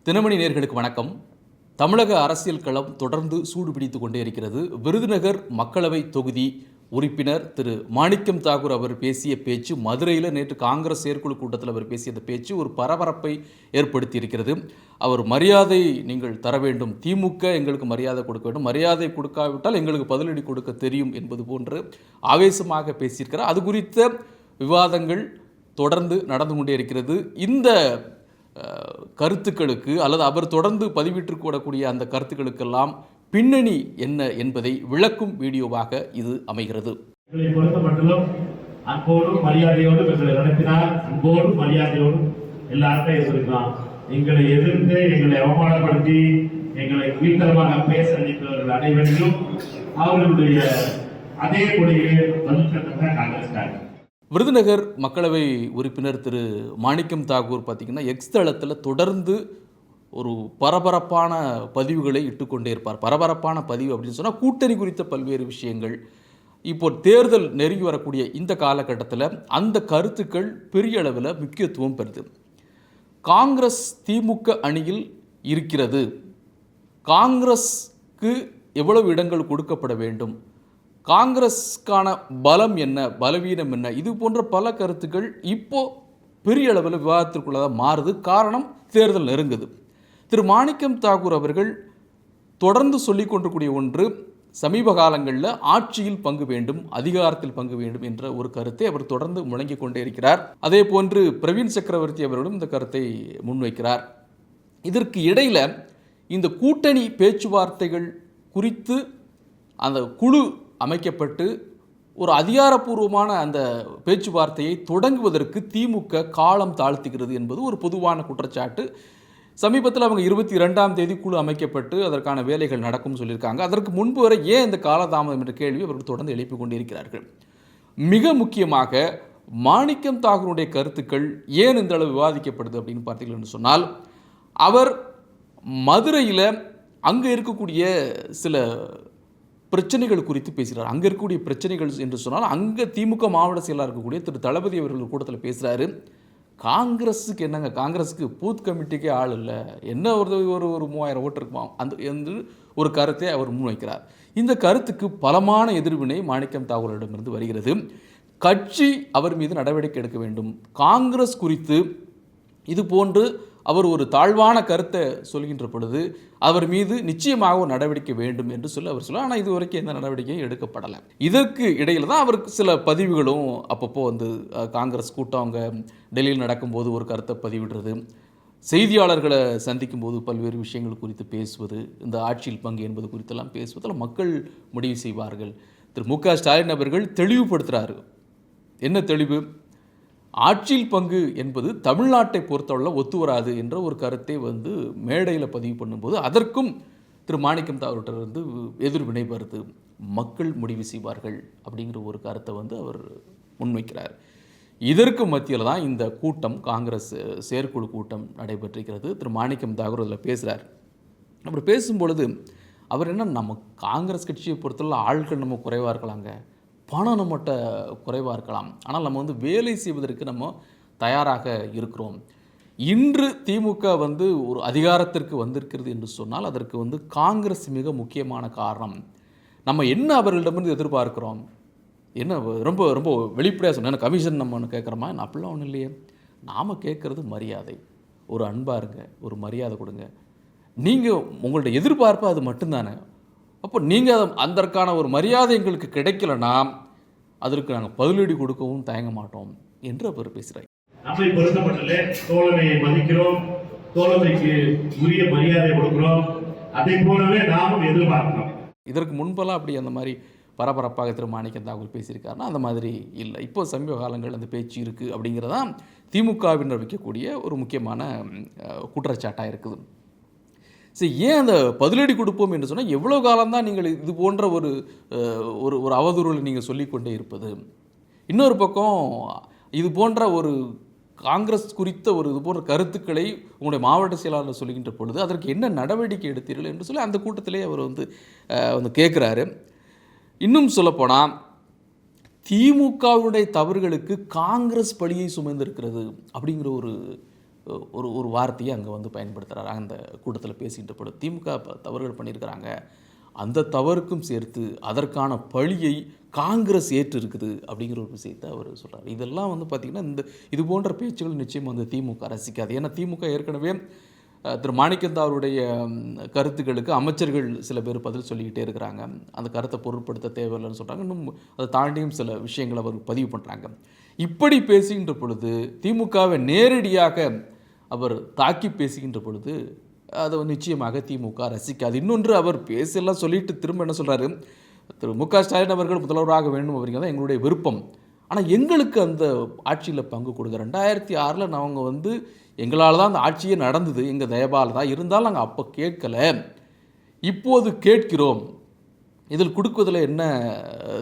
தினமணி நேயர்களுக்கு வணக்கம். தமிழக அரசியல் களம் தொடர்ந்து சூடுபிடித்து கொண்டே இருக்கிறது. விருதுநகர் மக்களவை தொகுதி உறுப்பினர் திரு மாணிக்கம் தாகூர் அவர் பேசிய பேச்சு, மதுரையில் நேற்று காங்கிரஸ் செயற்குழு கூட்டத்தில் அவர் பேசிய பேச்சு ஒரு பரபரப்பை ஏற்படுத்தி இருக்கிறது. அவர் மரியாதை நீங்கள் தர வேண்டும், திமுக எங்களுக்கு மரியாதை கொடுக்க வேண்டும், மரியாதை கொடுக்காவிட்டால் எங்களுக்கு பதிலடி கொடுக்க தெரியும் என்பது போன்று ஆவேசமாக பேசியிருக்கிறார். அது குறித்த விவாதங்கள் தொடர்ந்து நடந்து கொண்டே இருக்கிறது. இந்த கருத்துக்களுக்கு அல்லது அவர் தொடர்ந்து பதிவிட்டு கூடக்கூடிய அந்த கருத்துக்களுக்கெல்லாம் பின்னணி என்ன என்பதை விளக்கும் வீடியோவாக இது அமைகிறது. பொறுத்தமட்டிலும் அன்போடும் மரியாதையோடும் எங்களை நடத்தினால் அன்போடும் மரியாதையோடும் எல்லாருமே இருந்திருக்கலாம். எங்களை எதிர்த்து எங்களை அவமானப்படுத்தி எங்களை கீழ்த்தரமாக பேச நினைப்பவர்கள் அனைவரையும் அவர்களுடைய அதே கொடியை பதில் காங்கிரஸ். விருதுநகர் மக்களவை உறுப்பினர் திரு மாணிக்கம் தாகூர் பார்த்திங்கன்னா எக்ஸ் தளத்தில் தொடர்ந்து ஒரு பரபரப்பான பதிவுகளை இட்டுக்கொண்டே இருப்பார். பரபரப்பான பதிவு அப்படின்னு சொன்னால் கூட்டணி குறித்த பல்வேறு விஷயங்கள். இப்போ தேர்தல் நெருங்கி வரக்கூடிய இந்த காலகட்டத்தில் அந்த கருத்துக்கள் பெரிய அளவில் முக்கியத்துவம் பெறுது. காங்கிரஸ் திமுக அணியில் இருக்கிறது, காங்கிரஸ்க்கு எவ்வளவு இடங்கள் கொடுக்கப்பட வேண்டும், காங்கிரஸ்க்கான பலம் என்ன, பலவீனம் என்ன, இது போன்ற பல கருத்துக்கள் இப்போ பெரிய அளவில் விவாதத்திற்குள்ளதாக மாறுது. காரணம், தேர்தல் நெருங்குது. திரு மாணிக்கம் தாகூர் அவர்கள் தொடர்ந்து சொல்லிக் கொண்டிருக்கூடிய ஒன்று, சமீப காலங்களில் ஆட்சியில் பங்கு வேண்டும், அதிகாரத்தில் பங்கு வேண்டும் என்ற ஒரு கருத்தை அவர் தொடர்ந்து முழங்கிக் கொண்டே இருக்கிறார். அதே போன்று பிரவீன் சக்கரவர்த்தி அவர்களும் இந்த கருத்தை முன்வைக்கிறார். இதற்கு இடையில் இந்த கூட்டணி பேச்சுவார்த்தைகள் குறித்து அந்த குழு அமைக்கப்பட்டு ஒரு அதிகாரப்பூர்வமான அந்த பேச்சுவார்த்தையை தொடங்குவதற்கு திமுக காலம் தாழ்த்துகிறது என்பது ஒரு பொதுவான குற்றச்சாட்டு. சமீபத்தில் அவங்க 22ஆம் தேதி குழு அமைக்கப்பட்டு அதற்கான வேலைகள் நடக்கும்னு சொல்லியிருக்காங்க. அதற்கு முன்பு வரை ஏன் இந்த காலதாமதம் என்ற கேள்வி அவர்கள் தொடர்ந்து எழுப்பிக் கொண்டிருக்கிறார்கள். மிக முக்கியமாக மாணிக்கம் தாகூருடைய கருத்துக்கள் ஏன் இந்த அளவு விவாதிக்கப்படுது அப்படின்னு பார்த்தீங்கன்னு சொன்னால், அவர் மதுரையில் அங்கே இருக்கக்கூடிய சில பிரச்சனைகள் குறித்து பேசுகிறார். அங்கே இருக்கக்கூடிய பிரச்சனைகள் என்று சொன்னால், அங்கே திமுக மாவட்ட செயலாளர் இருக்கக்கூடிய திரு தளபதி அவர்கள் கூட்டத்தில் பேசுகிறாரு. காங்கிரஸுக்கு என்னங்க, காங்கிரஸுக்கு பூத் கமிட்டிக்கே ஆள் இல்லை, என்ன ஒரு ஒரு 3000 ஓட்டு இருக்குமா அந்த என்று ஒரு கருத்தை அவர் முன்வைக்கிறார். இந்த கருத்துக்கு பலமான எதிர்வினை மாணிக்கம் தாகூரிடமிருந்து வருகிறது. கட்சி அவர் மீது நடவடிக்கை எடுக்க வேண்டும். காங்கிரஸ் குறித்து இது போன்று அவர் ஒரு தாழ்வான கருத்தை சொல்கின்ற பொழுது அவர் மீது நிச்சயமாக ஒரு நடவடிக்கை வேண்டும் என்று சொல்லி அவர் சொல்ல. ஆனால் இது வரைக்கும் எந்த நடவடிக்கையும் எடுக்கப்படலை. இதற்கு இடையில் தான் அவருக்கு சில பதிவுகளும் அப்பப்போ வந்து காங்கிரஸ் கூட்டம் அவங்க டெல்லியில் நடக்கும்போது ஒரு கருத்தை பதிவிடுறது, செய்தியாளர்களை சந்திக்கும் போது பல்வேறு விஷயங்கள் குறித்து பேசுவது, இந்த ஆட்சியில் பங்கு என்பது குறித்தெல்லாம் பேசுவதில் மக்கள் முடிவு செய்வார்கள். திரு மு.க. ஸ்டாலின் அவர்கள் தெளிவுபடுத்துகிறாரு. என்ன தெளிவு? ஆட்சியில் பங்கு என்பது தமிழ்நாட்டை பொறுத்தவரை ஒத்து வராது என்ற ஒரு கருத்தை வந்து மேடையில் பதிவு பண்ணும்போது அதற்கும் திரு மாணிக்கம் தாகூர்கிட்ட எதிர்வினை வருது. மக்கள் முடிவு செய்வார்கள் அப்படிங்கிற ஒரு கருத்தை வந்து அவர் முன்வைக்கிறார். இதற்கு மத்தியில் தான் இந்த கூட்டம், காங்கிரஸ் செயற்குழு கூட்டம் நடைபெற்றிருக்கிறது. திரு மாணிக்கம் தாகூர் அதில் பேசுகிறார். அப்படி பேசும்பொழுது அவர் என்ன, நம்ம காங்கிரஸ் கட்சியை பொறுத்தவரை ஆட்கள் நம்ம குறைவாக இருக்கலாங்க, பணம் நம்மகிட்ட குறைவாக இருக்கலாம், ஆனால் நம்ம வந்து வேலை செய்வதற்கு நம்ம தயாராக இருக்கிறோம். இன்று திமுக வந்து ஒரு அதிகாரத்திற்கு வந்திருக்கிறது என்று சொன்னால் அதற்கு வந்து காங்கிரஸ் மிக முக்கியமான காரணம். நம்ம என்ன அவர்களிடமிருந்து எதிர்பார்க்கிறோம், என்ன ரொம்ப ரொம்ப வெளிப்படையாக சொன்ன கமிஷன் நம்ம ஒன்று கேட்குறோமா, அப்படிலாம் ஒன்றும் இல்லையே. நாம் கேட்குறது மரியாதை, ஒரு அன்பாக இருங்க, ஒரு மரியாதை கொடுங்க. நீங்கள் உங்கள்ட்ட எதிர்பார்ப்பு அது மட்டும்தானே. அப்போ நீங்கள் அதற்கான ஒரு மரியாதை எங்களுக்கு கிடைக்கலன்னா அதற்கு நாங்கள் பதிலடி கொடுக்கவும் தயங்க மாட்டோம் என்று அவர் பேசுகிறார். நம்மை பொறுத்தமட்டிலே தோழமையை மதிக்கிறோம், தோழமைக்கு உரிய மரியாதை கொடுக்கிறோம், அதை போலவே நாமும் எதிர்பார்க்கிறோம். இதற்கு முன்பெல்லாம் அப்படி அந்த மாதிரி பரபரப்பாக திரு மாணிக்கம் தாகூர் பேசியிருக்காருன்னா அந்த மாதிரி இல்லை. இப்போ சமீப காலங்கள் அந்த பேச்சு இருக்குது அப்படிங்கிறதான் திமுகவினர் வைக்கக்கூடிய ஒரு முக்கியமான குற்றச்சாட்டாக இருக்குது. சரி, ஏன் அந்த பதிலடி கொடுப்போம் என்று சொன்னால், எவ்வளோ காலம்தான் நீங்கள் இது போன்ற ஒரு ஒரு அவதூறுகளை நீங்கள் சொல்லிக்கொண்டே இருப்பது. இன்னொரு பக்கம் இது போன்ற ஒரு காங்கிரஸ் குறித்த ஒரு இது போன்ற கருத்துக்களை உங்களுடைய மாவட்ட செயலாளர் சொல்லுகின்ற பொழுது அதற்கு என்ன நடவடிக்கை எடுத்தீர்கள் என்று சொல்லி அந்த கூட்டத்திலே அவர் வந்து கேட்குறாரு. இன்னும் சொல்லப்போனால் திமுகவுடைய தவறுகளுக்கு காங்கிரஸ் பழியை சுமந்திருக்கிறது அப்படிங்கிற ஒரு ஒரு ஒரு வார்த்தையை அங்கே வந்து பயன்படுத்துகிறார். அந்த கூட்டத்தில் பேசிகின்ற பொழுது திமுக தவறுகள் பண்ணியிருக்கிறாங்க, அந்த தவறுக்கும் சேர்த்து அதற்கான பழியை காங்கிரஸ் ஏற்று இருக்குது அப்படிங்கிற ஒரு விஷயத்தை அவர் சொல்கிறார். இதெல்லாம் வந்து பார்த்திங்கன்னா இது போன்ற பேச்சுகள் நிச்சயம் வந்து திமுக ரசிக்காது. ஏன்னா திமுக ஏற்கனவே திரு மாணிக்கந்தா அவருடைய கருத்துக்களுக்கு அமைச்சர்கள் சில பேர் பதில் சொல்லிக்கிட்டே இருக்கிறாங்க. அந்த கருத்தை பொருட்படுத்த தேவையில்லைன்னு சொல்கிறாங்க. இன்னும் அதை தாண்டியும் சில விஷயங்களை அவர் பதிவு பண்ணுறாங்க. இப்படி பேசுகின்ற பொழுது திமுகவை நேரடியாக அவர் தாக்கி பேசுகின்ற பொழுது அதை நிச்சயமாக திமுக ரசிக்காது. இன்னொன்று, அவர் பேசலாம் சொல்லிட்டு திரும்ப என்ன சொல்கிறாரு, திரு மு க ஸ்டாலின் அவர்கள் முதல்வராக வேண்டும் அப்படிங்கிறது தான் எங்களுடைய விருப்பம். ஆனால் எங்களுக்கு அந்த ஆட்சியில் பங்கு கொடுங்க. 2006 நாங்கள் வந்து எங்களால் தான் அந்த ஆட்சியே நடந்தது, எங்கள் தயவால் தான். இருந்தாலும் நாங்கள் அப்போ கேட்கலை, இப்போது கேட்கிறோம். இதில் கொடுக்குவதில் என்ன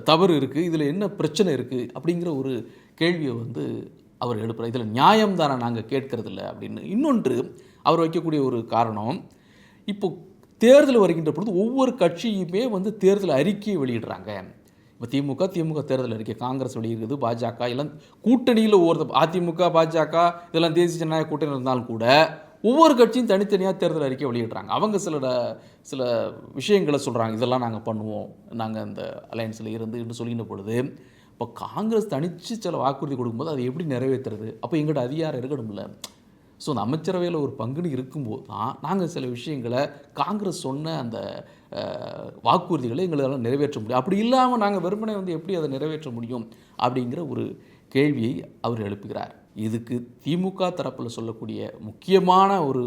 தவறு இருக்குது, இதில் என்ன பிரச்சனை இருக்குது அப்படிங்கிற ஒரு கேள்வியை வந்து அவர் எழுப்புகிறார். இதில் நியாயம் தானே நாங்கள் கேட்கறதில்ல அப்படின்னு. இன்னொன்று, அவர் வைக்கக்கூடிய ஒரு காரணம், இப்போ தேர்தல் வருகின்ற பொழுது ஒவ்வொரு கட்சியுமே வந்து தேர்தல் அறிக்கையை வெளியிடுறாங்க. இப்போ திமுக தேர்தல் அறிக்கை, காங்கிரஸ் வெளியிடுறது, பாஜக எல்லாம் கூட்டணியில் அதிமுக பாஜக இதெல்லாம் தேசிய ஜனநாயக கூட்டணி இருந்தாலும் கூட ஒவ்வொரு கட்சியும் தனித்தனியாக தேர்தல் அறிக்கை வெளியிடுறாங்க. அவங்க சில விஷயங்களை சொல்கிறாங்க, இதெல்லாம் நாங்கள் பண்ணுவோம், நாங்கள் அந்த அலையன்ஸில் இருந்து சொல்லின பொழுது, இப்போ காங்கிரஸ் தனித்து சில வாக்குறுதி கொடுக்கும்போது அதை எப்படி நிறைவேற்றுறது? அப்போ எங்கள்கிட்ட அதிகாரம் இருக்கணும்ல. ஸோ அந்த அமைச்சரவையில் ஒரு பங்குன்னு இருக்கும்போது தான் நாங்கள் சில விஷயங்களை காங்கிரஸ் சொன்ன அந்த வாக்குறுதிகளை எங்களால் நிறைவேற்ற முடியும். அப்படி இல்லாமல் நாங்கள் வெறுமனே வந்து எப்படி அதை நிறைவேற்ற முடியும் அப்படிங்கிற ஒரு கேள்வியை அவர் எழுப்புகிறார். இதுக்கு திமுக தரப்பில் சொல்லக்கூடிய முக்கியமான ஒரு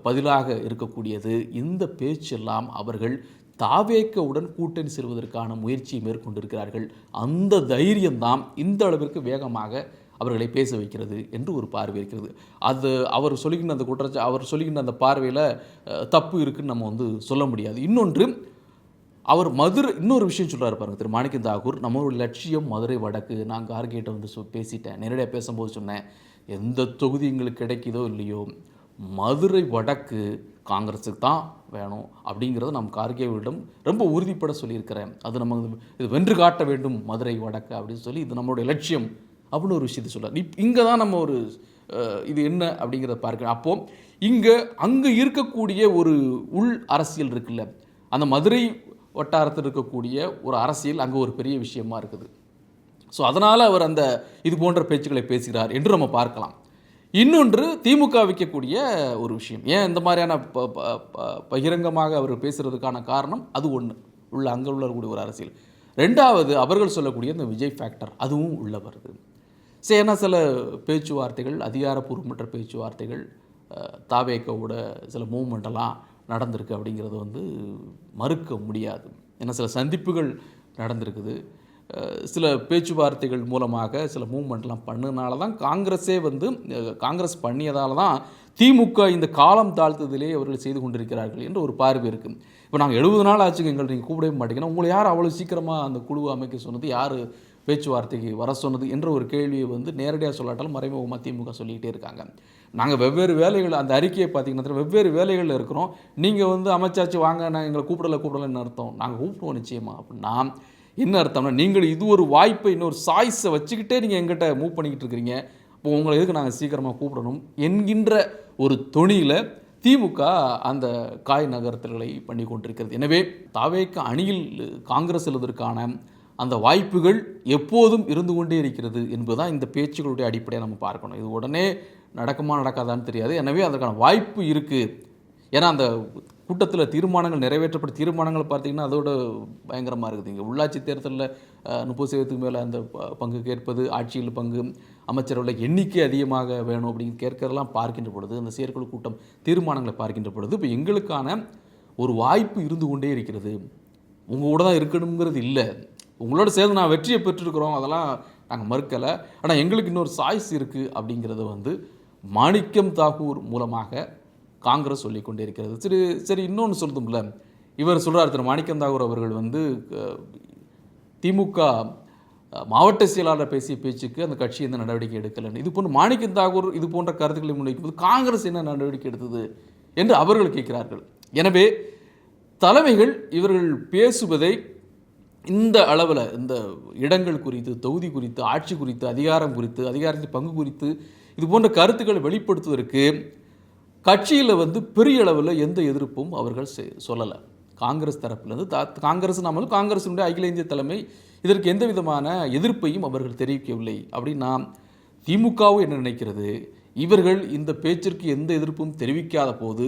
பதிலாக இருக்கக்கூடியது, இந்த பேச்செல்லாம் அவர்கள் தாவேக்கவுடன் கூட்டணி செல்வதற்கான முயற்சியை மேற்கொண்டிருக்கிறார்கள். அந்த தைரியம்தான் இந்த அளவிற்கு வேகமாக அவர்களை பேச வைக்கிறது என்று ஒரு பார்வை இருக்கிறது. அது அவர் சொல்லுகின்ற அந்த அவர் சொல்லுகின்ற அந்த பார்வையில் தப்பு இருக்குதுன்னு நம்ம வந்து சொல்ல முடியாது. இன்னொன்று, அவர் இன்னொரு விஷயம் சொல்கிறார் பாருங்கள் திரு மாணிக்கம் தாகூர், நம்மளுடைய லட்சியம் மதுரை வடக்கு. நான் கார்கேட்டை வந்து பேசிட்டேன், நேரடியாக பேசும்போது சொன்னேன், எந்த தொகுதி எங்களுக்கு கிடைக்குதோ இல்லையோ மதுரை வடக்கு காங்கிரஸுக்கு தான் வேணும் அப்படிங்கிறத நம்ம கார்கேவிடம் ரொம்ப உறுதிப்பட சொல்லியிருக்கிறேன். அது நம்ம இது வென்று காட்ட வேண்டும் மதுரை வடக்கு அப்படின்னு சொல்லி, இது நம்மளுடைய லட்சியம் அப்படின்னு ஒரு விஷயத்தை சொல்கிறார். இங்கே தான் நம்ம ஒரு இது என்ன அப்படிங்கிறத பார்க்க. அப்போது அங்கே இருக்கக்கூடிய ஒரு உள் அரசியல் இருக்குல்ல, அந்த மதுரை வட்டாரத்தில் இருக்கக்கூடிய ஒரு அரசியல் அங்கே ஒரு பெரிய விஷயமா இருக்குது. ஸோ அதனால் அவர் இது போன்ற பேச்சுக்களை பேசுகிறார் என்று நம்ம பார்க்கலாம். இன்னொன்று, திமுக வைக்கக்கூடிய ஒரு விஷயம், ஏன் இந்த மாதிரியான பகிரங்கமாக அவர் பேசுகிறதுக்கான காரணம் அது ஒன்று, அங்கே உள்ளக்கூடிய ஒரு அரசியல். ரெண்டாவது, அவர்கள் சொல்லக்கூடிய இந்த விஜய் ஃபேக்டர், அதுவும் உள்ள வருது. சரி, ஏன்னா சில பேச்சுவார்த்தைகள், அதிகாரப்பூர்வமற்ற பேச்சுவார்த்தைகள், தாவேக்கோட சில மூவ்மெண்ட்டெல்லாம் நடந்திருக்கு அப்படிங்கிறது வந்து மறுக்க முடியாது. ஏன்னா சில சந்திப்புகள் நடந்திருக்குது, சில பேச்சுவார்த்தைகள் மூலமாக சில மூவ்மெண்ட்லாம் பண்ணனால தான் காங்கிரஸ் பண்ணியதால் தான் திமுக இந்த காலம் தாழ்த்துதலே அவர்கள் செய்து கொண்டிருக்கிறார்கள் என்ற ஒரு பார்வை இருக்குது. இப்போ நாங்கள் 70 நாள் ஆச்சுங்க, எங்களை நீங்கள் கூப்பிடவே மாட்டேங்கன்னா, உங்களை யார் அவ்வளோ சீக்கிரமாக அந்த குழுவை அமைக்க சொன்னது, யார் பேச்சுவார்த்தைக்கு வர சொன்னது என்ற ஒரு கேள்வியை வந்து நேரடியாக சொல்லாட்டாலும் மறைமுகமாக திமுக சொல்லிக்கிட்டே இருக்காங்க. நாங்கள் வெவ்வேறு வேலைகள், அந்த அறிக்கையை பார்த்திங்கன்னா வெவ்வேறு வேலைகளில் இருக்கிறோம், நீங்கள் வந்து அமைச்சாச்சு வாங்க, நாங்கள் எங்களை கூப்பிடலன்னு அர்த்தம். நாங்கள் கூப்பிடுவோம் நிச்சயமாக. அப்படின்னா என்ன அர்த்தம்னா, நீங்கள் இது ஒரு வாய்ப்பை, இன்னொரு சாய்ஸை வச்சுக்கிட்டே நீங்கள் எங்கிட்ட மூவ் பண்ணிக்கிட்டு இருக்கிறீங்க, இப்போ உங்களை எதுக்கு நாங்கள் சீக்கிரமாக கூப்பிடணும் என்கின்ற ஒரு தொனியில் திமுக அந்த காய் நகர்த்தல்களை பண்ணி கொண்டிருக்கிறது. எனவே தாவேக்கு அணியில் காங்கிரஸ் செல்வதற்கான அந்த வாய்ப்புகள் எப்போதும் இருந்து கொண்டே இருக்கிறது என்பதுதான் இந்த பேச்சுகளுடைய அடிப்படையாக நம்ம பார்க்கணும். இது உடனே நடக்குமா நடக்காதான்னு தெரியாது. எனவே அதற்கான வாய்ப்பு இருக்குது. ஏன்னா அந்த கூட்டத்தில் தீர்மானங்கள் நிறைவேற்றப்பட்ட தீர்மானங்கள் பார்த்திங்கன்னா அதோட பயங்கரமாக இருக்குது. இங்கே உள்ளாட்சி தேர்தலில் 30% மேலே அந்த பங்கு கேட்பது, ஆட்சியில் பங்கு, அமைச்சரவையில் எண்ணிக்கை அதிகமாக வேணும் அப்படின்னு கேட்கறதெல்லாம் பார்க்கின்ற பொழுது, அந்த செயற்குழு கூட்டம் தீர்மானங்களை பார்க்கின்ற பொழுது, இப்போ எங்களுக்கான ஒரு வாய்ப்பு இருந்து கொண்டே இருக்கிறது. உங்கள் கூட தான் இருக்கணுங்கிறது இல்லை, உங்களோட சேர்ந்து நான் வெற்றியை பெற்றிருக்கிறோம், அதெல்லாம் நாங்கள் மறுக்கலை, ஆனால் எங்களுக்கு இன்னொரு சாய்ஸ் இருக்குது அப்படிங்கிறத வந்து மாணிக்கம் தாகூர் மூலமாக காங்கிரஸ் சொல்லி கொண்டே இருக்கிறது. சரி இன்னொன்று சொல்லுதும்ல, இவர் சொல்கிறார், திரு மாணிக்கம் தாகூர் அவர்கள் வந்து திமுக மாவட்ட செயலாளர் பேசிய பேச்சுக்கு அந்த கட்சி எந்த நடவடிக்கை எடுக்கலைன்னு. இது போன்ற மாணிக்கம் தாகூர் இது போன்ற கருத்துக்களை முன்வைக்கும்போது காங்கிரஸ் என்ன நடவடிக்கை எடுத்தது என்று அவர்கள் கேட்கிறார்கள். எனவே தலைமைகள் இவர்கள் பேசுவதை இந்த அளவில், இந்த இடங்கள் குறித்து, தொகுதி குறித்து, ஆட்சி குறித்து, அதிகாரம் குறித்து, அதிகாரத்தின் பங்கு குறித்து இது போன்ற கருத்துக்களை வெளிப்படுத்துவதற்கு கட்சியில் பெரிய அளவில் எந்த எதிர்ப்பும் அவர்கள் சொல்லலை. காங்கிரஸ் தரப்பிலிருந்து காங்கிரஸ் நம்மளும் காங்கிரஸினுடைய அகில இந்திய தலைமை இதற்கு எந்த விதமான எதிர்ப்பையும் அவர்கள் தெரிவிக்கவில்லை. அப்படின்னா திமுகவும் என்ன நினைக்கிறது, இவர்கள் இந்த பேச்சிற்கு எந்த எதிர்ப்பும் தெரிவிக்காத போது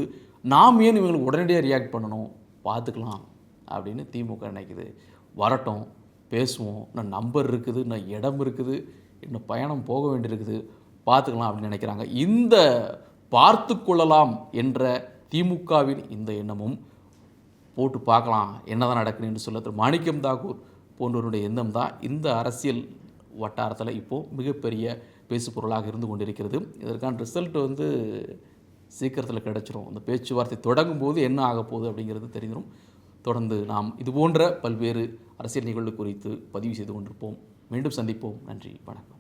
நாம் ஏன் இவங்களுக்கு உடனடியாக ரியாக்ட் பண்ணணும், பார்த்துக்கலாம் அப்படின்னு திமுக நினைக்குது. வரட்டும், பேசுவோம், இன்னும் நம்பர் இருக்குது, இன்னும் இடம் இருக்குது, இன்னும் பயணம் போக வேண்டியிருக்குது, பார்த்துக்கலாம் அப்படின்னு நினைக்கிறாங்க. இந்த பார்த்து கொள்ளலாம் என்ற திமுகவின் இந்த எண்ணமும் போட்டு பார்க்கலாம் என்னதான் நடக்குது என்று சொல்ல மாணிக்கம் தாக்கூர் போன்றவருடைய எண்ணம் தான் இந்த அரசியல் வட்டாரத்தில் இப்போது மிகப்பெரிய பேசு பொருளாக இருந்து கொண்டிருக்கிறது. இதற்கான ரிசல்ட் சீக்கிரத்தில் கிடைச்சிரும். அந்த பேச்சுவார்த்தை தொடங்கும் போது என்ன ஆக போகுது அப்படிங்கிறது தெரிஞ்சிடும். தொடர்ந்து நாம் இது போன்ற பல்வேறு அரசியல் நிகழ்வு குறித்து பதிவு செய்து கொண்டிருப்போம். மீண்டும் சந்திப்போம். நன்றி, வணக்கம்.